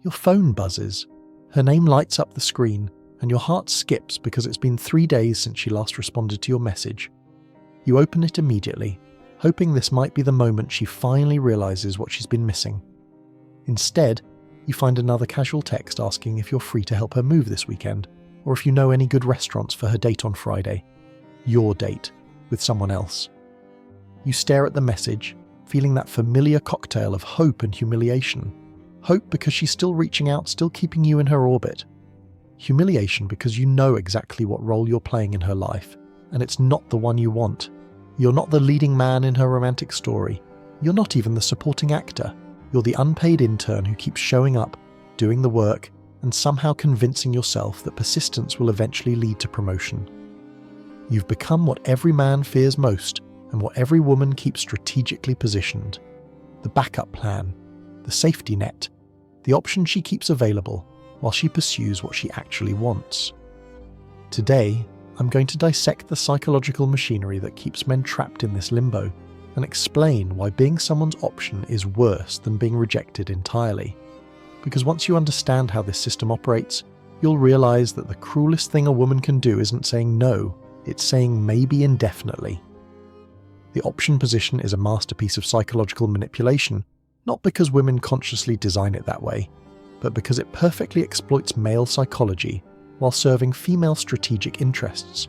Your phone buzzes. Her name lights up the screen, and your heart skips because it's been 3 days since she last responded to your message. You open it immediately, hoping this might be the moment she finally realizes what she's been missing. Instead, you find another casual text asking if you're free to help her move this weekend, or if you know any good restaurants for her date on Friday. Your date, with someone else. You stare at the message, feeling that familiar cocktail of hope and humiliation. Hope because she's still reaching out, still keeping you in her orbit. Humiliation because you know exactly what role you're playing in her life, and it's not the one you want. You're not the leading man in her romantic story. You're not even the supporting actor. You're the unpaid intern who keeps showing up, doing the work, and somehow convincing yourself that persistence will eventually lead to promotion. You've become what every man fears most, and what every woman keeps strategically positioned. The backup plan, the safety net, the option she keeps available while she pursues what she actually wants. Today, I'm going to dissect the psychological machinery that keeps men trapped in this limbo, and explain why being someone's option is worse than being rejected entirely. Because once you understand how this system operates, you'll realize that the cruelest thing a woman can do isn't saying no, it's saying maybe indefinitely. The option position is a masterpiece of psychological manipulation, not because women consciously design it that way, but because it perfectly exploits male psychology while serving female strategic interests.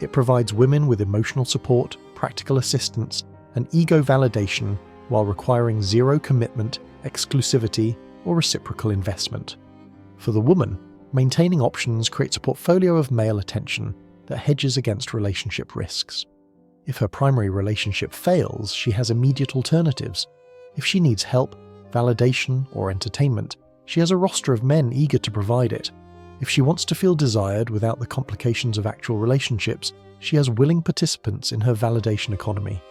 It provides women with emotional support, practical assistance, and ego validation while requiring zero commitment, exclusivity, or reciprocal investment. For the woman, maintaining options creates a portfolio of male attention that hedges against relationship risks. If her primary relationship fails, she has immediate alternatives. If she needs help, validation, or entertainment, she has a roster of men eager to provide it. If she wants to feel desired without the complications of actual relationships, she has willing participants in her validation economy.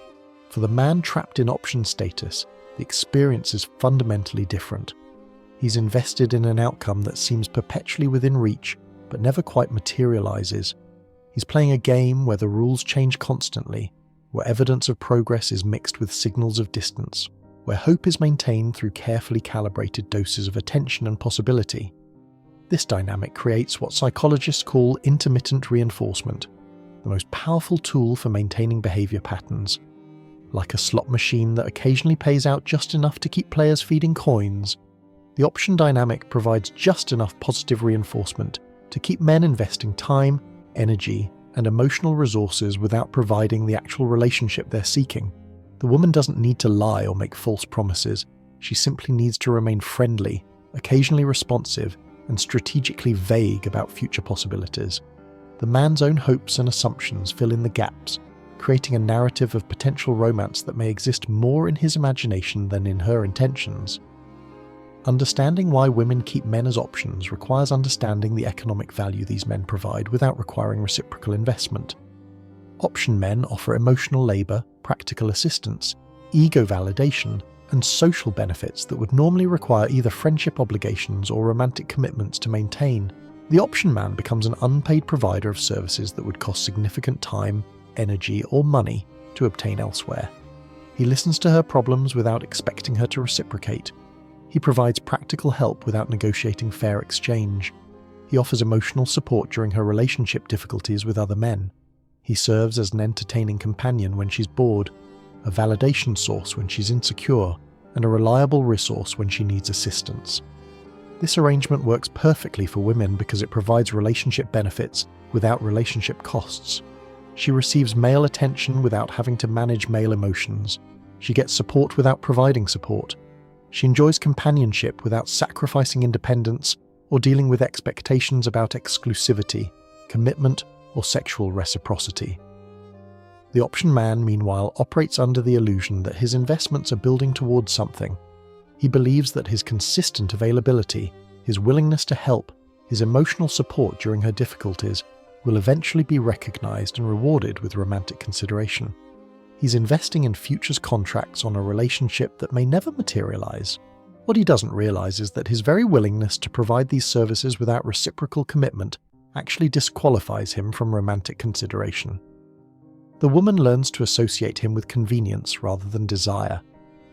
For the man trapped in option status, the experience is fundamentally different. He's invested in an outcome that seems perpetually within reach, but never quite materializes. He's playing a game where the rules change constantly, where evidence of progress is mixed with signals of distance, where hope is maintained through carefully calibrated doses of attention and possibility. This dynamic creates what psychologists call intermittent reinforcement, the most powerful tool for maintaining behavior patterns. Like a slot machine that occasionally pays out just enough to keep players feeding coins, the option dynamic provides just enough positive reinforcement to keep men investing time, energy, and emotional resources without providing the actual relationship they're seeking. The woman doesn't need to lie or make false promises. She simply needs to remain friendly, occasionally responsive, and strategically vague about future possibilities. The man's own hopes and assumptions fill in the gaps, creating a narrative of potential romance that may exist more in his imagination than in her intentions. Understanding why women keep men as options requires understanding the economic value these men provide without requiring reciprocal investment. Option men offer emotional labor, practical assistance, ego validation, and social benefits that would normally require either friendship obligations or romantic commitments to maintain. The option man becomes an unpaid provider of services that would cost significant time, energy, or money to obtain elsewhere. He listens to her problems without expecting her to reciprocate. He provides practical help without negotiating fair exchange. He offers emotional support during her relationship difficulties with other men. He serves as an entertaining companion when she's bored, a validation source when she's insecure, and a reliable resource when she needs assistance. This arrangement works perfectly for women because it provides relationship benefits without relationship costs. She receives male attention without having to manage male emotions. She gets support without providing support. She enjoys companionship without sacrificing independence or dealing with expectations about exclusivity, commitment, or sexual reciprocity. The option man, meanwhile, operates under the illusion that his investments are building towards something. He believes that his consistent availability, his willingness to help, his emotional support during her difficulties will eventually be recognized and rewarded with romantic consideration. He's investing in futures contracts on a relationship that may never materialize. What he doesn't realize is that his very willingness to provide these services without reciprocal commitment actually disqualifies him from romantic consideration. The woman learns to associate him with convenience rather than desire,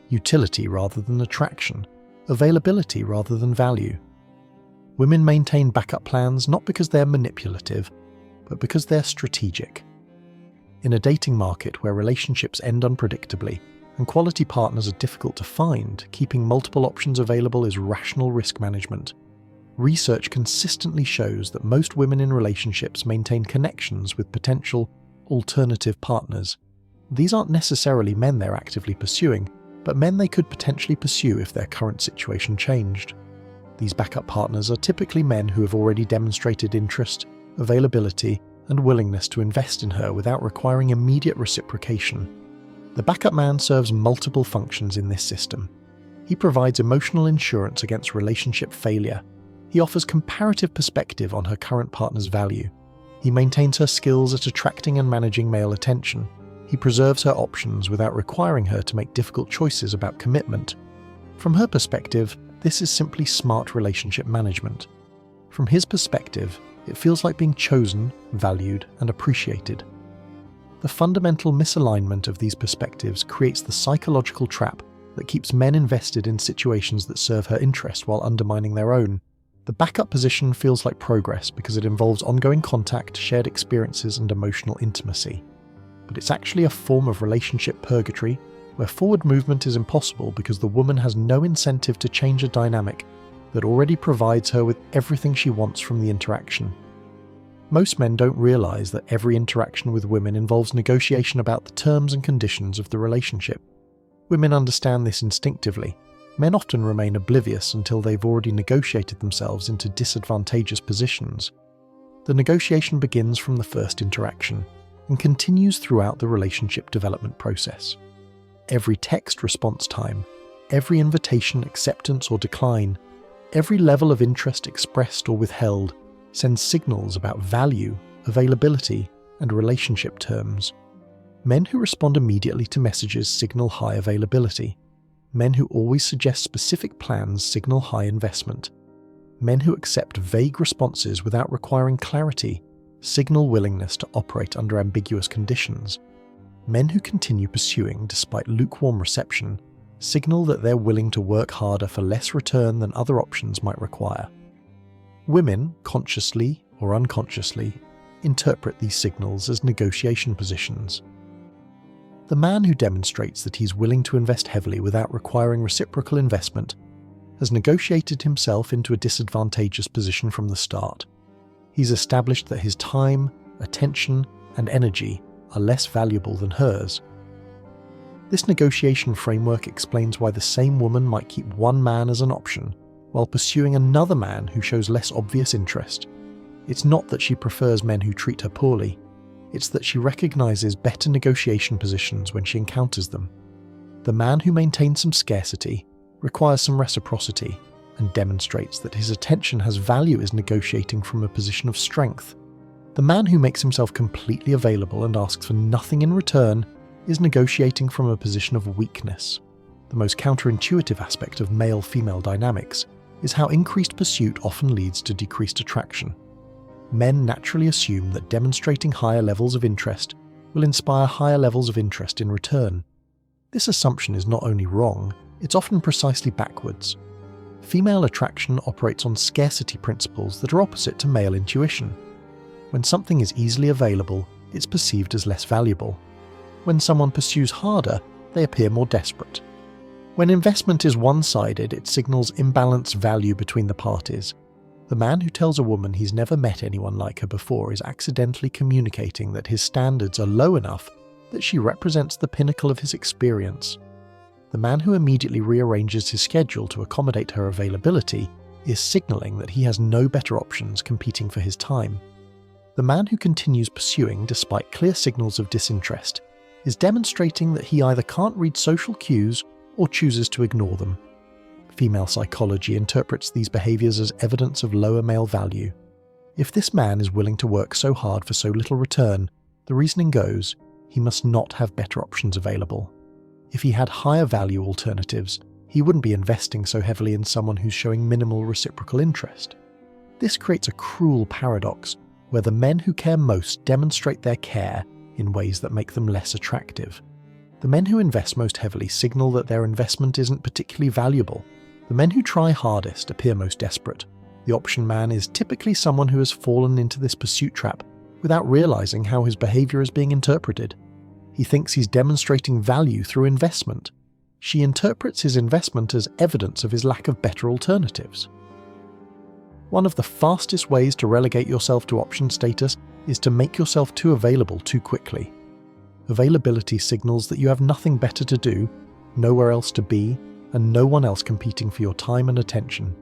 utility rather than attraction, availability rather than value. Women maintain backup plans not because they're manipulative, but because they're strategic. In a dating market where relationships end unpredictably and quality partners are difficult to find, keeping multiple options available is rational risk management. Research consistently shows that most women in relationships maintain connections with potential alternative partners. These aren't necessarily men they're actively pursuing, but men they could potentially pursue if their current situation changed. These backup partners are typically men who have already demonstrated interest, availability, and willingness to invest in her without requiring immediate reciprocation. The backup man serves multiple functions in this system. He provides emotional insurance against relationship failure. He offers comparative perspective on her current partner's value. He maintains her skills at attracting and managing male attention. He preserves her options without requiring her to make difficult choices about commitment. From her perspective, this is simply smart relationship management. From his perspective, it feels like being chosen, valued, and appreciated. The fundamental misalignment of these perspectives creates the psychological trap that keeps men invested in situations that serve her interest while undermining their own. The backup position feels like progress because it involves ongoing contact, shared experiences, and emotional intimacy. But it's actually a form of relationship purgatory, where forward movement is impossible because the woman has no incentive to change a dynamic that already provides her with everything she wants from the interaction. Most men don't realize that every interaction with women involves negotiation about the terms and conditions of the relationship. Women understand this instinctively. Men often remain oblivious until they've already negotiated themselves into disadvantageous positions. The negotiation begins from the first interaction and continues throughout the relationship development process. Every text response time, every invitation acceptance or decline, every level of interest expressed or withheld sends signals about value, availability, and relationship terms. Men who respond immediately to messages signal high availability. Men who always suggest specific plans signal high investment. Men who accept vague responses without requiring clarity signal willingness to operate under ambiguous conditions. Men who continue pursuing despite lukewarm reception signal that they're willing to work harder for less return than other options might require. Women, consciously or unconsciously, interpret these signals as negotiation positions. The man who demonstrates that he's willing to invest heavily without requiring reciprocal investment has negotiated himself into a disadvantageous position from the start. He's established that his time, attention, and energy are less valuable than hers. This negotiation framework explains why the same woman might keep one man as an option while pursuing another man who shows less obvious interest. It's not that she prefers men who treat her poorly. It's that she recognizes better negotiation positions when she encounters them. The man who maintains some scarcity, requires some reciprocity, and demonstrates that his attention has value is negotiating from a position of strength. The man who makes himself completely available and asks for nothing in return is negotiating from a position of weakness. The most counterintuitive aspect of male-female dynamics is how increased pursuit often leads to decreased attraction. Men naturally assume that demonstrating higher levels of interest will inspire higher levels of interest in return. This assumption is not only wrong, it's often precisely backwards. Female attraction operates on scarcity principles that are opposite to male intuition. When something is easily available, it's perceived as less valuable. When someone pursues harder, they appear more desperate. When investment is one-sided, it signals imbalanced value between the parties. The man who tells a woman he's never met anyone like her before is accidentally communicating that his standards are low enough that she represents the pinnacle of his experience. The man who immediately rearranges his schedule to accommodate her availability is signaling that he has no better options competing for his time. The man who continues pursuing despite clear signals of disinterest is demonstrating that he either can't read social cues or chooses to ignore them. Female psychology interprets these behaviors as evidence of lower male value. If this man is willing to work so hard for so little return, the reasoning goes, he must not have better options available. If he had higher value alternatives, he wouldn't be investing so heavily in someone who's showing minimal reciprocal interest. This creates a cruel paradox where the men who care most demonstrate their care in ways that make them less attractive. The men who invest most heavily signal that their investment isn't particularly valuable. The men who try hardest appear most desperate. The option man is typically someone who has fallen into this pursuit trap without realizing how his behavior is being interpreted. He thinks he's demonstrating value through investment. She interprets his investment as evidence of his lack of better alternatives. One of the fastest ways to relegate yourself to option status is to make yourself too available too quickly. Availability signals that you have nothing better to do, nowhere else to be, and no one else competing for your time and attention.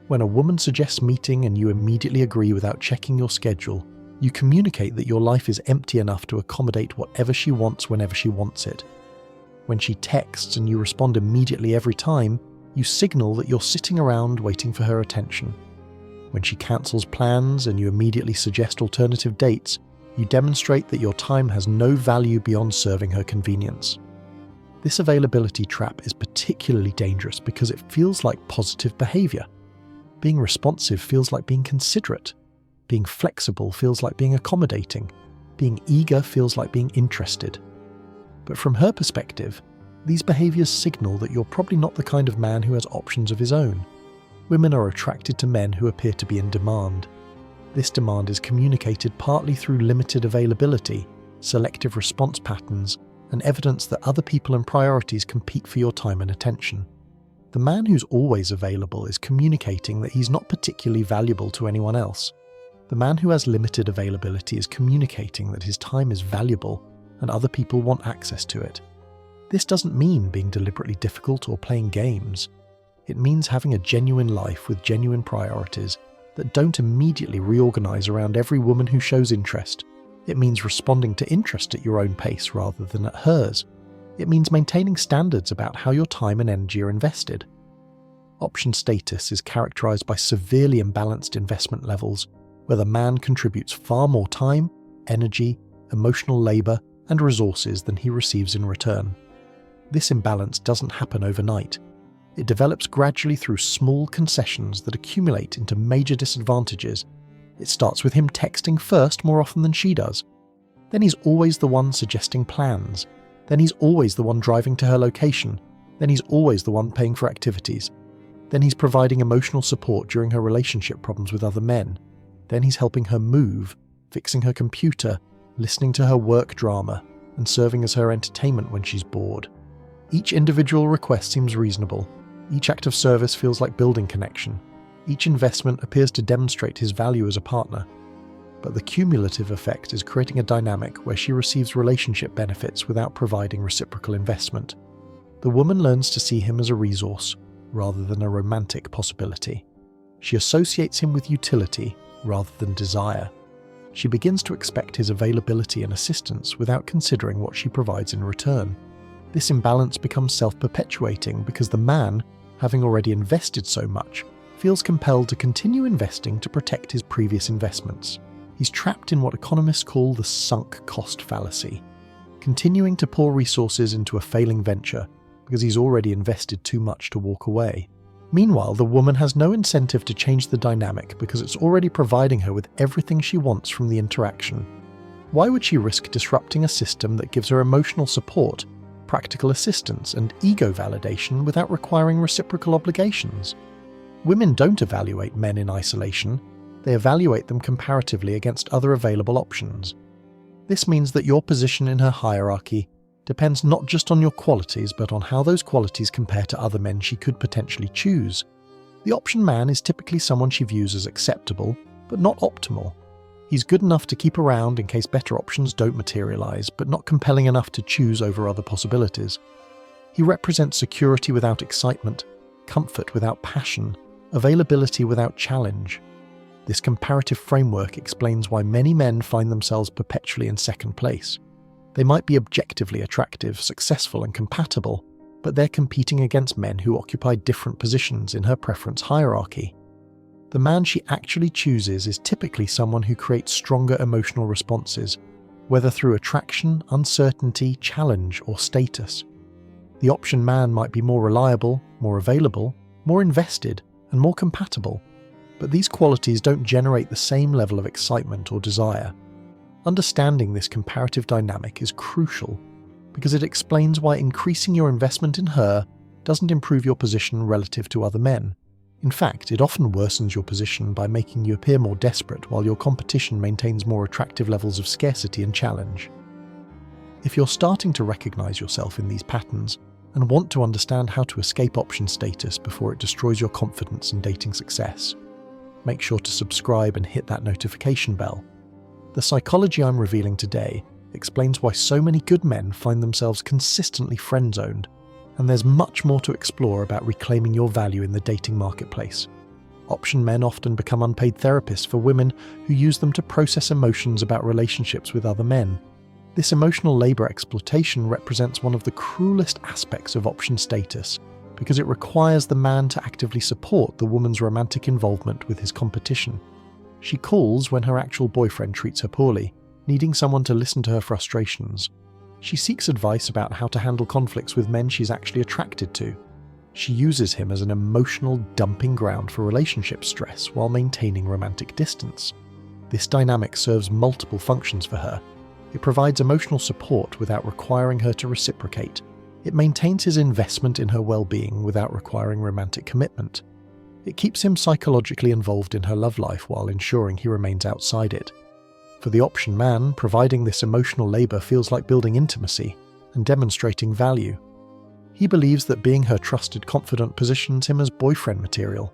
When a woman suggests meeting and you immediately agree without checking your schedule, you communicate that your life is empty enough to accommodate whatever she wants whenever she wants it. When she texts and you respond immediately every time, you signal that you're sitting around waiting for her attention. When she cancels plans and you immediately suggest alternative dates, you demonstrate that your time has no value beyond serving her convenience. This availability trap is particularly dangerous because it feels like positive behavior. Being responsive feels like being considerate. Being flexible feels like being accommodating. Being eager feels like being interested. But from her perspective, these behaviors signal that you're probably not the kind of man who has options of his own. Women are attracted to men who appear to be in demand. This demand is communicated partly through limited availability, selective response patterns, and evidence that other people and priorities compete for your time and attention. The man who's always available is communicating that he's not particularly valuable to anyone else. The man who has limited availability is communicating that his time is valuable and other people want access to it. This doesn't mean being deliberately difficult or playing games. It means having a genuine life with genuine priorities that don't immediately reorganize around every woman who shows interest. It means responding to interest at your own pace rather than at hers. It means maintaining standards about how your time and energy are invested. Option status is characterized by severely imbalanced investment levels, where the man contributes far more time, energy, emotional labor, and resources than he receives in return. This imbalance doesn't happen overnight. It develops gradually through small concessions that accumulate into major disadvantages. It starts with him texting first more often than she does. Then he's always the one suggesting plans. Then he's always the one driving to her location. Then he's always the one paying for activities. Then he's providing emotional support during her relationship problems with other men. Then he's helping her move, fixing her computer, listening to her work drama, and serving as her entertainment when she's bored. Each individual request seems reasonable. Each act of service feels like building connection. Each investment appears to demonstrate his value as a partner. But the cumulative effect is creating a dynamic where she receives relationship benefits without providing reciprocal investment. The woman learns to see him as a resource, rather than a romantic possibility. She associates him with utility, rather than desire. She begins to expect his availability and assistance without considering what she provides in return. This imbalance becomes self-perpetuating because the man, having already invested so much, feels compelled to continue investing to protect his previous investments. He's trapped in what economists call the sunk cost fallacy, continuing to pour resources into a failing venture because he's already invested too much to walk away. Meanwhile, the woman has no incentive to change the dynamic because it's already providing her with everything she wants from the interaction. Why would she risk disrupting a system that gives her emotional support, practical assistance, and ego validation without requiring reciprocal obligations? Women don't evaluate men in isolation, they evaluate them comparatively against other available options. This means that your position in her hierarchy depends not just on your qualities but on how those qualities compare to other men she could potentially choose. The option man is typically someone she views as acceptable, but not optimal. He's good enough to keep around in case better options don't materialize, but not compelling enough to choose over other possibilities. He represents security without excitement, comfort without passion, availability without challenge. This comparative framework explains why many men find themselves perpetually in second place. They might be objectively attractive, successful, and compatible, but they're competing against men who occupy different positions in her preference hierarchy. The man she actually chooses is typically someone who creates stronger emotional responses, whether through attraction, uncertainty, challenge, or status. The option man might be more reliable, more available, more invested, and more compatible, but these qualities don't generate the same level of excitement or desire. Understanding this comparative dynamic is crucial because it explains why increasing your investment in her doesn't improve your position relative to other men. In fact, it often worsens your position by making you appear more desperate while your competition maintains more attractive levels of scarcity and challenge. If you're starting to recognize yourself in these patterns and want to understand how to escape option status before it destroys your confidence and dating success, make sure to subscribe and hit that notification bell. The psychology I'm revealing today explains why so many good men find themselves consistently friend-zoned, and there's much more to explore about reclaiming your value in the dating marketplace. Option men often become unpaid therapists for women who use them to process emotions about relationships with other men. This emotional labor exploitation represents one of the cruelest aspects of option status, because it requires the man to actively support the woman's romantic involvement with his competition. She calls when her actual boyfriend treats her poorly, needing someone to listen to her frustrations. She seeks advice about how to handle conflicts with men she's actually attracted to. She uses him as an emotional dumping ground for relationship stress while maintaining romantic distance. This dynamic serves multiple functions for her. It provides emotional support without requiring her to reciprocate. It maintains his investment in her well-being without requiring romantic commitment. It keeps him psychologically involved in her love life while ensuring he remains outside it. For the option man, providing this emotional labor feels like building intimacy and demonstrating value. He believes that being her trusted confidant positions him as boyfriend material.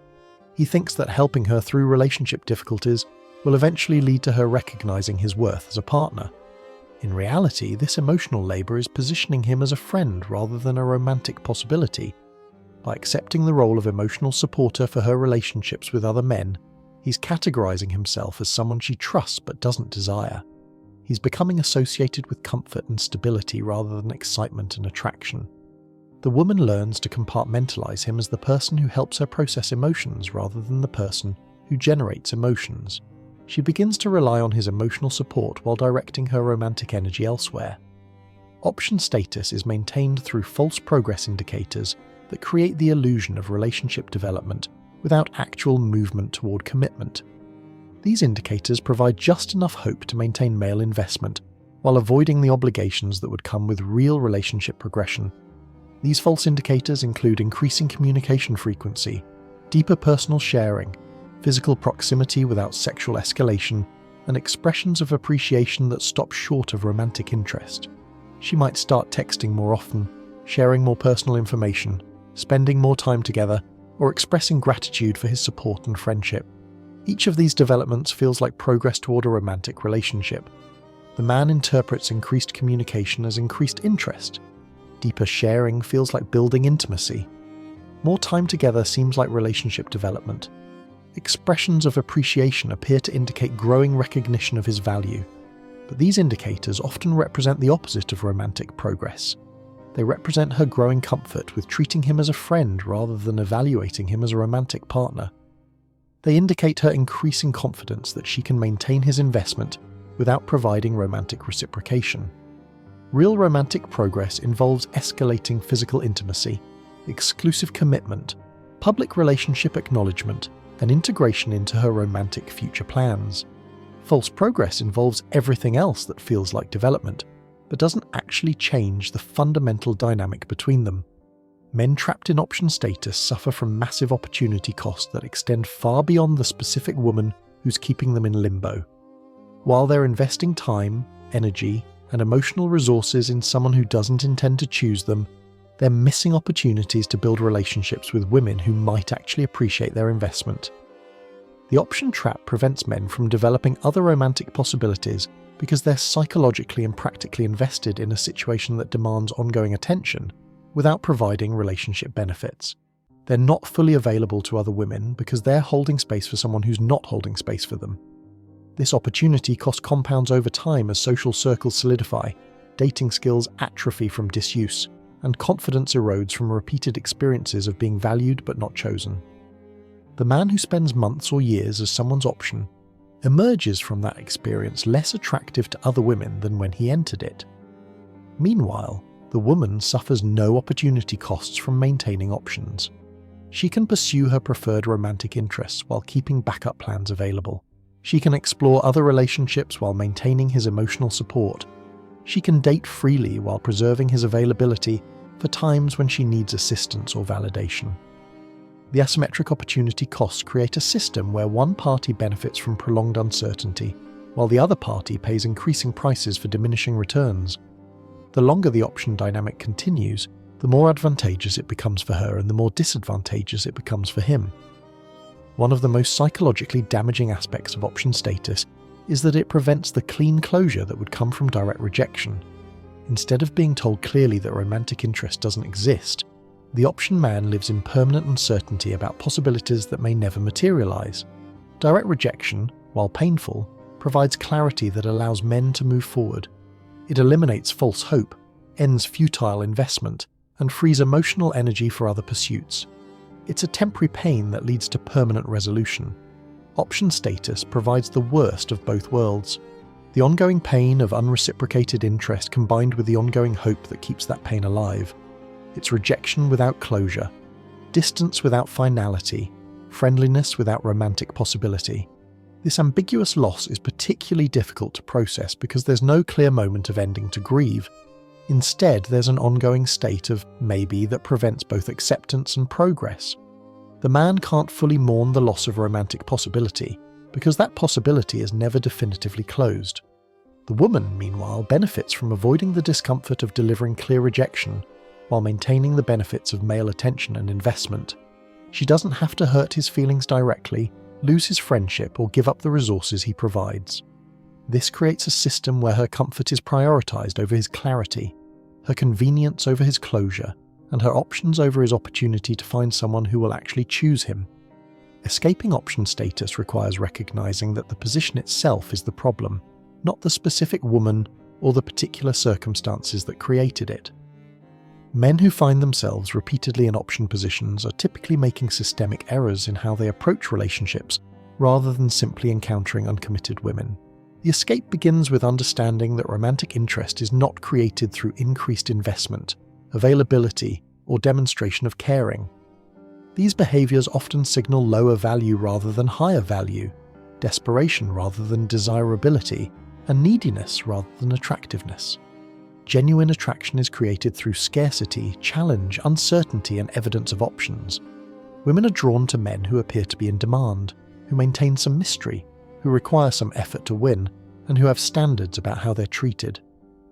He thinks that helping her through relationship difficulties will eventually lead to her recognizing his worth as a partner. In reality, this emotional labor is positioning him as a friend rather than a romantic possibility. By accepting the role of emotional supporter for her relationships with other men, he's categorizing himself as someone she trusts but doesn't desire. He's becoming associated with comfort and stability rather than excitement and attraction. The woman learns to compartmentalize him as the person who helps her process emotions rather than the person who generates emotions. She begins to rely on his emotional support while directing her romantic energy elsewhere. Option status is maintained through false progress indicators that create the illusion of relationship development without actual movement toward commitment. These indicators provide just enough hope to maintain male investment while avoiding the obligations that would come with real relationship progression. These false indicators include increasing communication frequency, deeper personal sharing, physical proximity without sexual escalation, and expressions of appreciation that stop short of romantic interest. She might start texting more often, sharing more personal information, spending more time together, or expressing gratitude for his support and friendship. Each of these developments feels like progress toward a romantic relationship. The man interprets increased communication as increased interest. Deeper sharing feels like building intimacy. More time together seems like relationship development. Expressions of appreciation appear to indicate growing recognition of his value. But these indicators often represent the opposite of romantic progress. They represent her growing comfort with treating him as a friend rather than evaluating him as a romantic partner. They indicate her increasing confidence that she can maintain his investment without providing romantic reciprocation. Real romantic progress involves escalating physical intimacy, exclusive commitment, public relationship acknowledgement, and integration into her romantic future plans. False progress involves everything else that feels like development, but doesn't actually change the fundamental dynamic between them. Men trapped in option status suffer from massive opportunity costs that extend far beyond the specific woman who's keeping them in limbo. While they're investing time, energy, and emotional resources in someone who doesn't intend to choose them, they're missing opportunities to build relationships with women who might actually appreciate their investment. The option trap prevents men from developing other romantic possibilities because they're psychologically and practically invested in a situation that demands ongoing attention without providing relationship benefits. They're not fully available to other women because they're holding space for someone who's not holding space for them. This opportunity cost compounds over time as social circles solidify, dating skills atrophy from disuse, and confidence erodes from repeated experiences of being valued but not chosen. The man who spends months or years as someone's option emerges from that experience less attractive to other women than when he entered it. Meanwhile, the woman suffers no opportunity costs from maintaining options. She can pursue her preferred romantic interests while keeping backup plans available. She can explore other relationships while maintaining his emotional support. She can date freely while preserving his availability for times when she needs assistance or validation. The asymmetric opportunity costs create a system where one party benefits from prolonged uncertainty, while the other party pays increasing prices for diminishing returns. The longer the option dynamic continues, the more advantageous it becomes for her and the more disadvantageous it becomes for him. One of the most psychologically damaging aspects of option status is that it prevents the clean closure that would come from direct rejection. Instead of being told clearly that romantic interest doesn't exist, the option man lives in permanent uncertainty about possibilities that may never materialize. Direct rejection, while painful, provides clarity that allows men to move forward. It eliminates false hope, ends futile investment, and frees emotional energy for other pursuits. It's a temporary pain that leads to permanent resolution. Option status provides the worst of both worlds. The ongoing pain of unreciprocated interest combined with the ongoing hope that keeps that pain alive. It's rejection without closure, distance without finality, friendliness without romantic possibility. This ambiguous loss is particularly difficult to process because there's no clear moment of ending to grieve. Instead, there's an ongoing state of maybe that prevents both acceptance and progress. The man can't fully mourn the loss of romantic possibility because that possibility is never definitively closed. The woman, meanwhile, benefits from avoiding the discomfort of delivering clear rejection while maintaining the benefits of male attention and investment. She doesn't have to hurt his feelings directly, lose his friendship, or give up the resources he provides. This creates a system where her comfort is prioritized over his clarity, her convenience over his closure, and her options over his opportunity to find someone who will actually choose him. Escaping option status requires recognizing that the position itself is the problem, not the specific woman or the particular circumstances that created it. Men who find themselves repeatedly in option positions are typically making systemic errors in how they approach relationships rather than simply encountering uncommitted women. The escape begins with understanding that romantic interest is not created through increased investment, availability, or demonstration of caring. These behaviors often signal lower value rather than higher value, desperation rather than desirability, and neediness rather than attractiveness. Genuine attraction is created through scarcity, challenge, uncertainty, and evidence of options. Women are drawn to men who appear to be in demand, who maintain some mystery, who require some effort to win, and who have standards about how they're treated.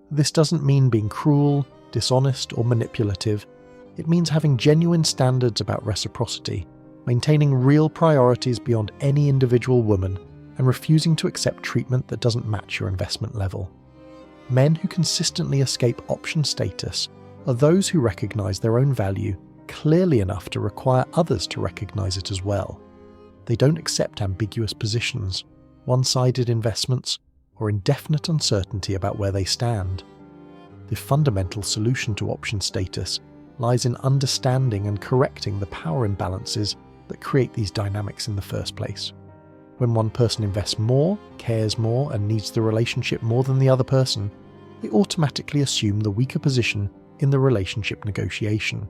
This doesn't mean being cruel, dishonest, or manipulative. It means having genuine standards about reciprocity, maintaining real priorities beyond any individual woman, and refusing to accept treatment that doesn't match your investment level. Men who consistently escape option status are those who recognize their own value clearly enough to require others to recognize it as well. They don't accept ambiguous positions, one-sided investments, or indefinite uncertainty about where they stand. The fundamental solution to option status lies in understanding and correcting the power imbalances that create these dynamics in the first place. When one person invests more, cares more, and needs the relationship more than the other person, they automatically assume the weaker position in the relationship negotiation.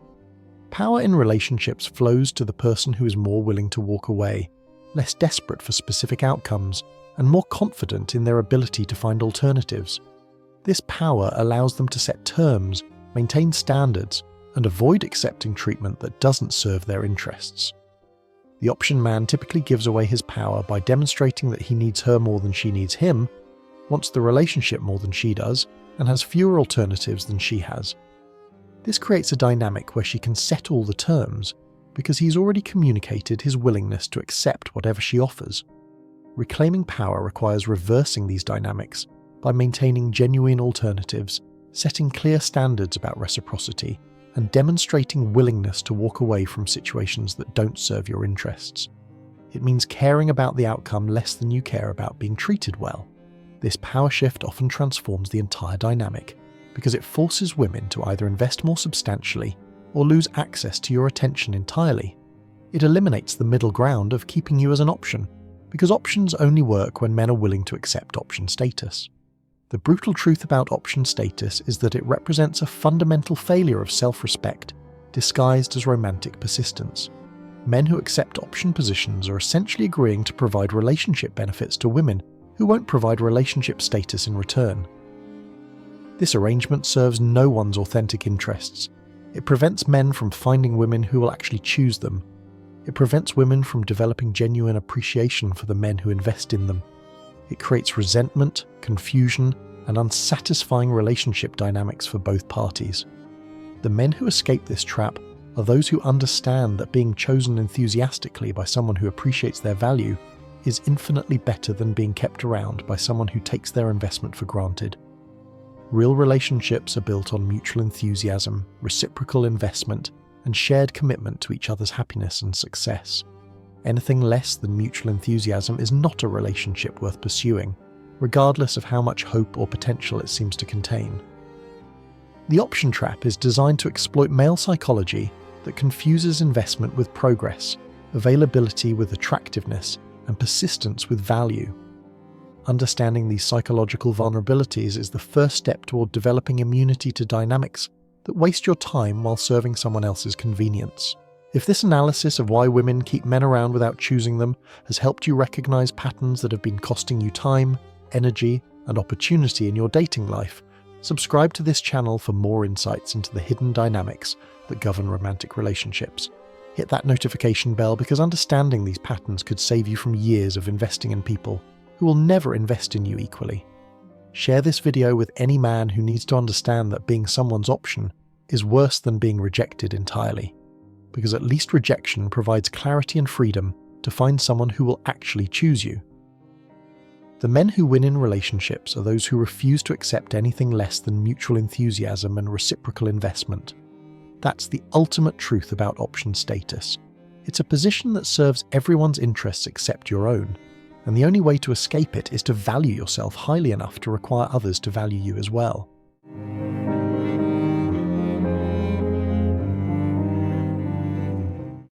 Power in relationships flows to the person who is more willing to walk away, less desperate for specific outcomes, and more confident in their ability to find alternatives. This power allows them to set terms, maintain standards, and avoid accepting treatment that doesn't serve their interests. The option man typically gives away his power by demonstrating that he needs her more than she needs him, wants the relationship more than she does, and has fewer alternatives than she has. This creates a dynamic where she can set all the terms, because he's already communicated his willingness to accept whatever she offers. Reclaiming power requires reversing these dynamics by maintaining genuine alternatives, setting clear standards about reciprocity, and demonstrating willingness to walk away from situations that don't serve your interests. It means caring about the outcome less than you care about being treated well. This power shift often transforms the entire dynamic, because it forces women to either invest more substantially or lose access to your attention entirely. It eliminates the middle ground of keeping you as an option, because options only work when men are willing to accept option status. The brutal truth about option status is that it represents a fundamental failure of self-respect, disguised as romantic persistence. Men who accept option positions are essentially agreeing to provide relationship benefits to women who won't provide relationship status in return. This arrangement serves no one's authentic interests, It prevents men from finding women who will actually choose them. It prevents women from developing genuine appreciation for the men who invest in them. It creates resentment, confusion, and unsatisfying relationship dynamics for both parties. The men who escape this trap are those who understand that being chosen enthusiastically by someone who appreciates their value is infinitely better than being kept around by someone who takes their investment for granted. Real relationships are built on mutual enthusiasm, reciprocal investment, and shared commitment to each other's happiness and success. Anything less than mutual enthusiasm is not a relationship worth pursuing, regardless of how much hope or potential it seems to contain. The option trap is designed to exploit male psychology that confuses investment with progress, availability with attractiveness, and persistence with value. Understanding these psychological vulnerabilities is the first step toward developing immunity to dynamics that waste your time while serving someone else's convenience. If this analysis of why women keep men around without choosing them has helped you recognize patterns that have been costing you time, energy, and opportunity in your dating life, subscribe to this channel for more insights into the hidden dynamics that govern romantic relationships. Hit that notification bell because understanding these patterns could save you from years of investing in people who will never invest in you equally. Share this video with any man who needs to understand that being someone's option is worse than being rejected entirely, because at least rejection provides clarity and freedom to find someone who will actually choose you. The men who win in relationships are those who refuse to accept anything less than mutual enthusiasm and reciprocal investment. That's the ultimate truth about option status. It's a position that serves everyone's interests except your own, and the only way to escape it is to value yourself highly enough to require others to value you as well.